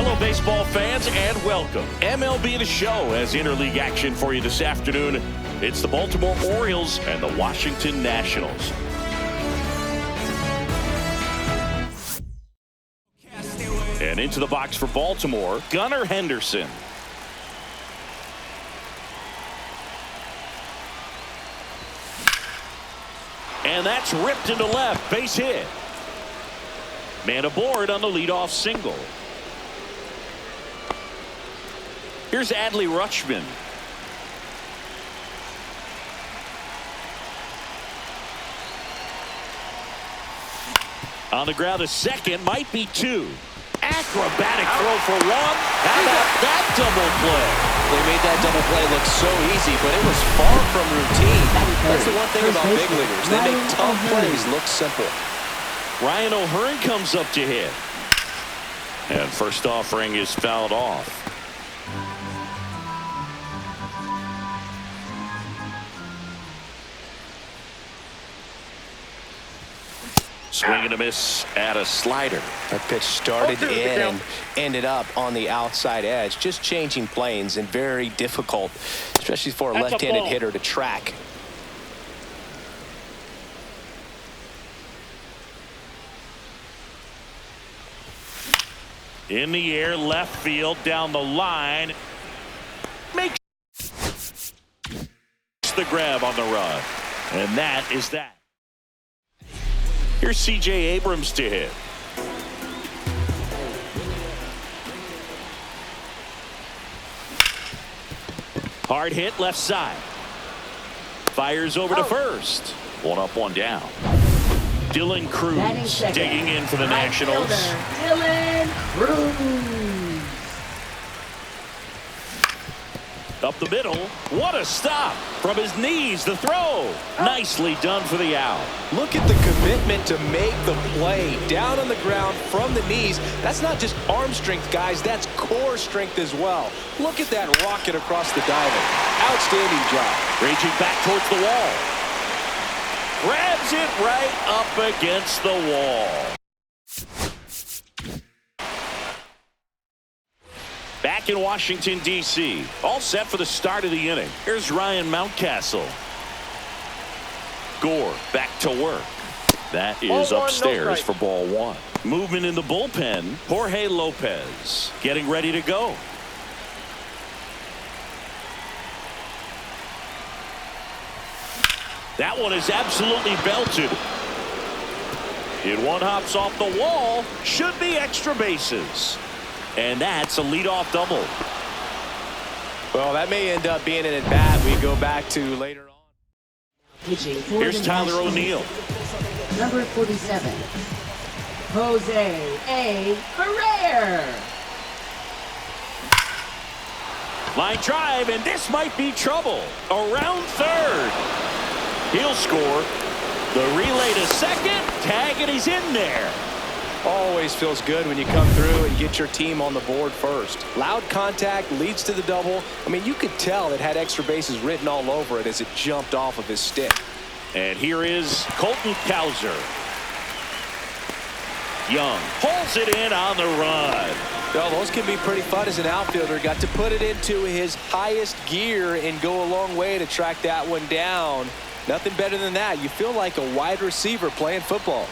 Hello, baseball fans, and welcome. MLB The Show has interleague action for you this afternoon. It's the Baltimore Orioles and the Washington Nationals. And into the box for Baltimore, Gunnar Henderson. And that's ripped into left, base hit. Man aboard on the leadoff single. Here's Adley Rutschman. On the ground, a second, might be two. Acrobatic throw for one. How about that double play? They made that double play look so easy, but it was far from routine. That's the one thing about big leaguers. They make tough plays look simple. Ryan O'Hearn comes up to hit. And first offering is fouled off. Swing and a miss at a slider. That pitch started in and ended up on the outside edge. Just changing planes and very difficult, especially for a left-handed hitter to track. In the air, left field, down the line. Makes the grab on the run. And that is that. Here's C.J. Abrams to hit. Hard hit left side. Fires over to first. One up, one down. Dylan Cruz digging in for the Nationals. Dylan Cruz. Up the middle. What a stop. From his knees, the throw. Nicely done for the out. Look at the commitment to make the play. Down on the ground from the knees. That's not just arm strength, guys. That's core strength as well. Look at that rocket across the diamond. Outstanding job. Raging back towards the wall. Grabs it right up against the wall. Back in Washington, D.C. All set for the start of the inning. Here's Ryan Mountcastle. Gore back to work. That is upstairs for ball one. Movement in the bullpen. Jorge Lopez getting ready to go. That one is absolutely belted. One hops off the wall. Should be extra bases. And that's a leadoff double. Well, that may end up being an at-bat we go back to later on. Here's Tyler O'Neill. Number 47, Jose A. Ferrer. Line drive, and this might be trouble. Around third. He'll score. The relay to second. Tag, and he's in there. Always feels good when you come through and get your team on the board first. Loud contact leads to the double. I mean, you could tell it had extra bases written all over it as it jumped off of his stick. And here is Colton Cowser. Young pulls it in on the run. Well, those can be pretty fun as an outfielder. Got to put it into his highest gear and go a long way to track that one down. Nothing better than that. You feel like a wide receiver playing football.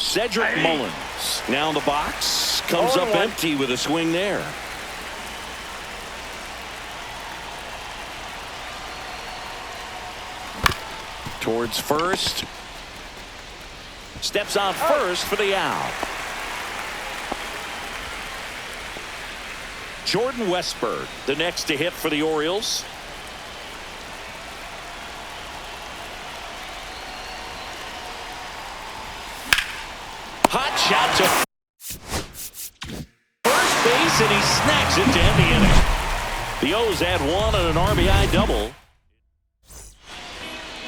Cedric Mullins now in the box. Comes up empty with a swing there. Towards first. Steps on first for the out. Jordan Westburg, the next to hit for the Orioles. Hot shot to first base, and he snacks it to end the inning. The O's add one on an RBI double.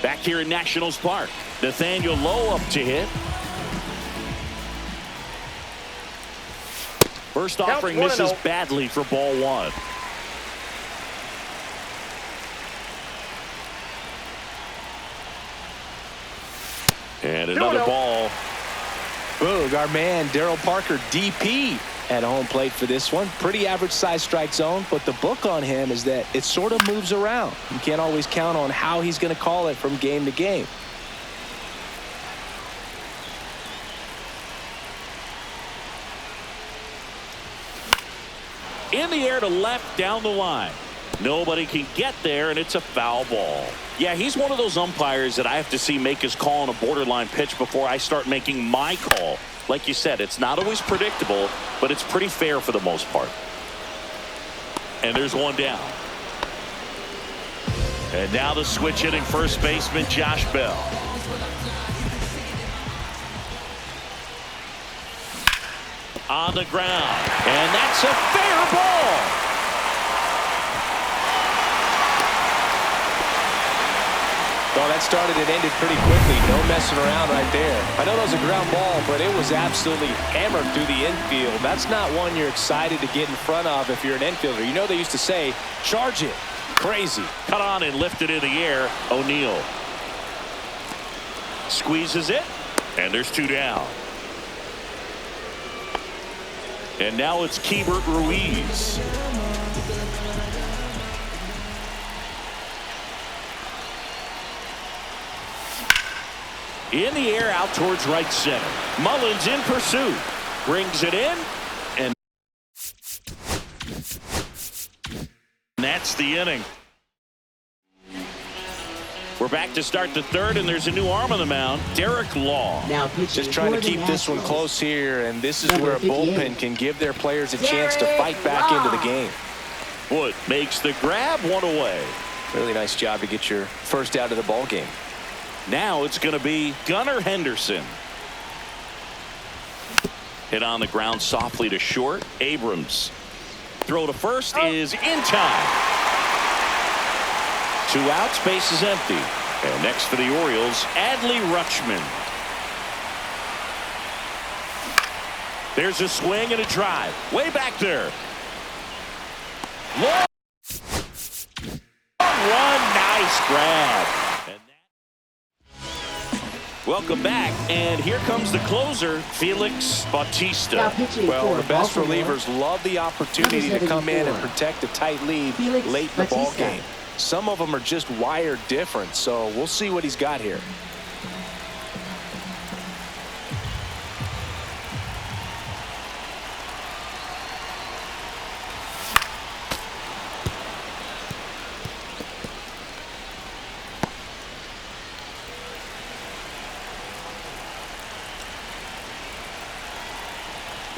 Back here in Nationals Park, Nathaniel Lowe up to hit. First offering misses badly for ball one. And another ball. Boog, our man Darryl Parker, DP. at home plate for this one. Pretty average size strike zone, but the book on him is that it sort of moves around. You can't always count on how he's going to call it from game to game. In the air to left down the line. Nobody can get there, and it's a foul ball. Yeah, he's one of those umpires that I have to see make his call on a borderline pitch before I start making my call. Like you said, it's not always predictable, but it's pretty fair for the most part. And there's one down. And now the switch hitting first baseman Josh Bell. On the ground, and that's a fair ball. Well, that started and ended pretty quickly. No messing around right there. I know that was a ground ball, but it was absolutely hammered through the infield. That's not one you're excited to get in front of if you're an infielder. You know they used to say, charge it. Crazy. Cut on and lifted in the air. O'Neal squeezes it, and there's two down. And now it's Keibert Ruiz. In the air out towards right center. Mullins in pursuit. Brings it in. And that's the inning. We're back to start the third, and there's a new arm on the mound, Derek Law. Now just trying to keep this one close here, and this is where a bullpen can give their players a chance to fight back into the game. Wood makes the grab, one away. Really nice job to get your first out of the ball game. Now it's going to be Gunnar Henderson. Hit on the ground softly to short. Abrams. Throw to first is in time. 2 outs, base is empty. And next for the Orioles, Adley Rutschman. There's a swing and a drive. Way back there. Long run, nice grab. Welcome back, and here comes the closer, Felix Bautista. Well, the best relievers love the opportunity to come in and protect a tight lead late in the ball game. Some of them are just wired different, so we'll see what he's got here.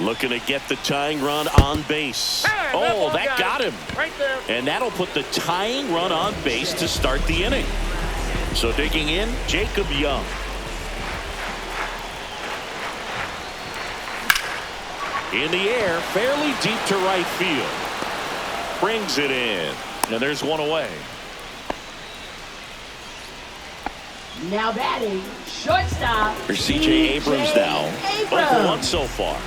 Looking to get the tying run on base. Oh, that got him. Right there. And that'll put the tying run on base to start the inning. So digging in, Jacob Young. In the air, fairly deep to right field. Brings it in. And there's one away. Now batting, shortstop. Here's C.J. Abrams now. 0 for 1 so far.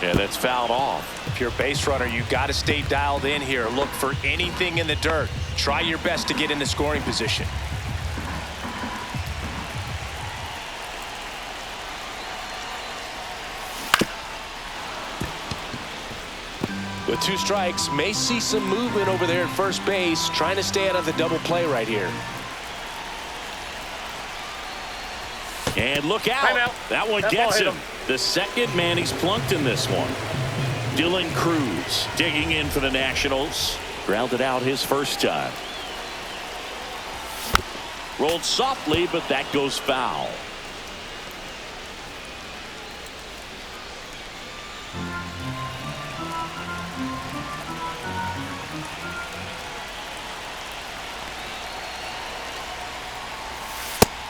And that's fouled off. If you're a base runner, you've got to stay dialed in here. Look for anything in the dirt. Try your best to get in the scoring position. With 2 strikes, may see some movement over there at first base, trying to stay out of the double play right here. And look out. That one gets him. The second man he's plunked in this one. Dylan Cruz digging in for the Nationals. Grounded out his first time. Rolled softly, but that goes foul.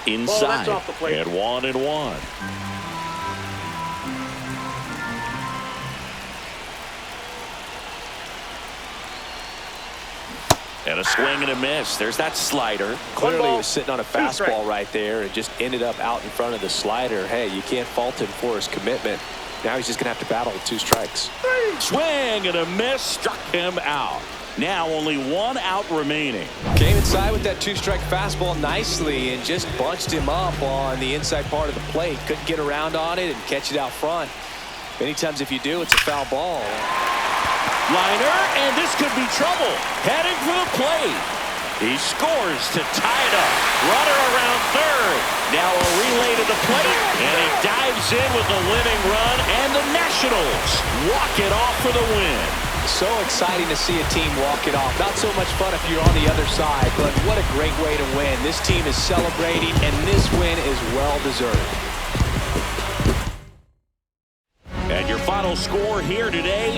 Inside at 1-1. And a swing and a miss. There's that slider. Clearly he was sitting on a fastball right there and just ended up out in front of the slider. Hey, you can't fault him for his commitment. Now he's just going to have to battle with 2 strikes. Swing and a miss, struck him out. Now only 1 out remaining. Came inside with that 2-strike fastball nicely and just bunched him up on the inside part of the plate. Couldn't get around on it and catch it out front. Many times if you do, it's a foul ball. Liner, and this could be trouble. Heading for the plate. He scores to tie it up. Runner around third. Now a relay to the plate, and he dives in with the winning run, and the Nationals walk it off for the win. So exciting to see a team walk it off. Not so much fun if you're on the other side, but what a great way to win. This team is celebrating, and this win is well-deserved. And your final score here today.